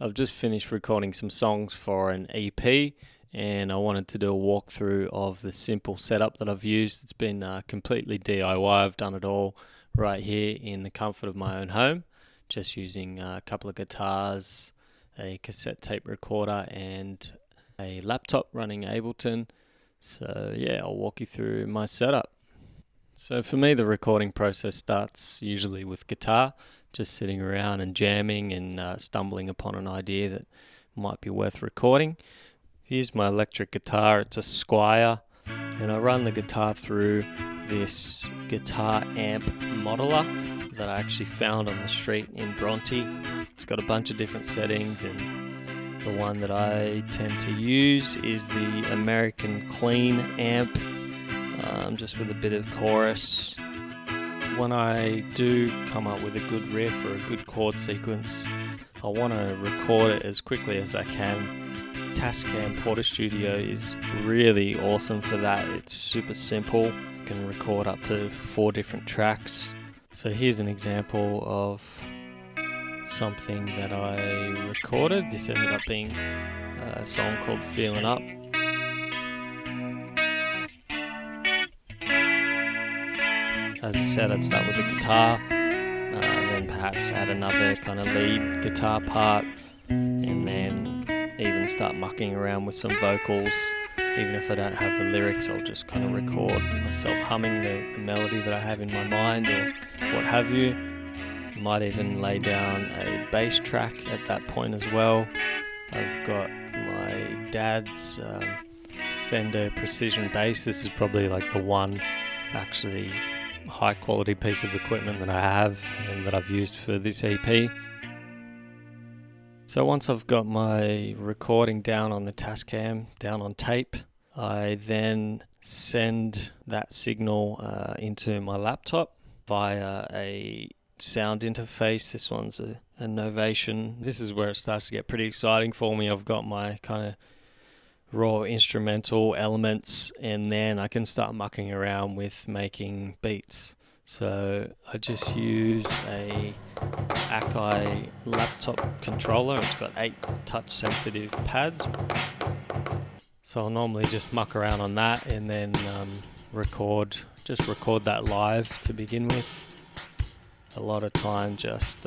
I've just finished recording some songs for an EP, and I wanted to do a walkthrough of the simple setup that I've used. It's been completely DIY. I've done it all right here in the comfort of my own home, just using a couple of guitars, a cassette tape recorder, and a laptop running Ableton. So yeah, I'll walk you through my setup. So for me, the recording process starts usually with guitar, just sitting around and jamming and stumbling upon an idea that might be worth recording. Here's my electric guitar. It's a Squire, and I run the guitar through this guitar amp modeler that I actually found on the street in Bronte. It's got a bunch of different settings, and the one that I tend to use is the American Clean amp, just with a bit of chorus. When I do come up with a good riff or a good chord sequence, I want to record it as quickly as I can. Tascam Portastudio is really awesome for that. It's super simple. You can record up to 4 different tracks. So here's an example of something that I recorded. This ended up being a song called Feeling Up. As I said, I'd start with the guitar, then perhaps add another kind of lead guitar part, and then even start mucking around with some vocals. Even if I don't have the lyrics, I'll just kind of record myself humming the melody that I have in my mind or what have you. Might even lay down a bass track at that point as well. I've got my dad's Fender Precision bass. This is probably like the one actually high quality piece of equipment that I have and that I've used for this EP. So once I've got my recording down on the Tascam, down on tape, I then send that signal into my laptop via a sound interface. This one's a Novation. This is where it starts to get pretty exciting for me. I've got my kind of raw instrumental elements, and then I can start mucking around with making beats. So I just use a Akai laptop controller. It's got 8 touch sensitive pads. So I'll normally just muck around on that and then record that live to begin with. A lot of time just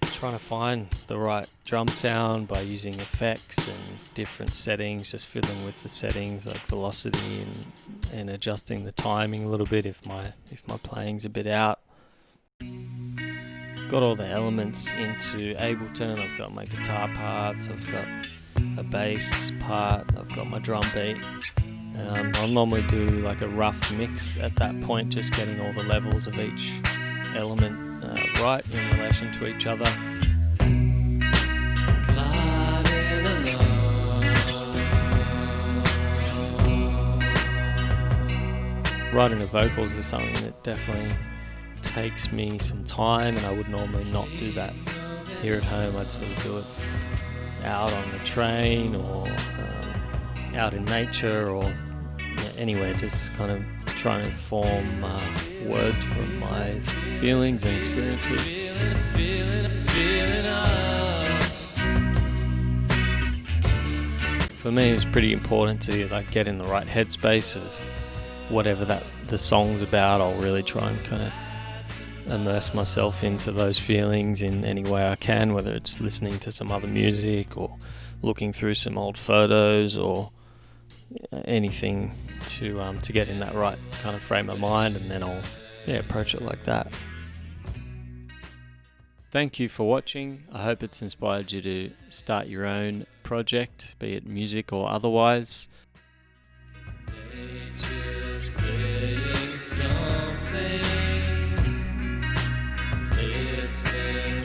trying to find the right drum sound by using effects and different settings, just fiddling with the settings like velocity and adjusting the timing a little bit if my playing's a bit out. Got all the elements into Ableton. I've got my guitar parts, I've got a bass part, I've got my drum beat. I'll normally do like a rough mix at that point, just getting all the levels of each element right in relation to each other. Writing the vocals is something that definitely takes me some time, and I would normally not do that here at home. I'd sort of do it out on the train or out in nature or anywhere, just kind of trying to form words from my feelings and experiences. For me, it's pretty important to get in the right headspace of whatever the song's about. I'll really try and kind of immerse myself into those feelings in any way I can, whether it's listening to some other music or looking through some old photos or anything to get in that right kind of frame of mind, and then I'll approach it like that. Thank you for watching. I hope it's inspired you to start your own project, be it music or otherwise. Saying something, listening.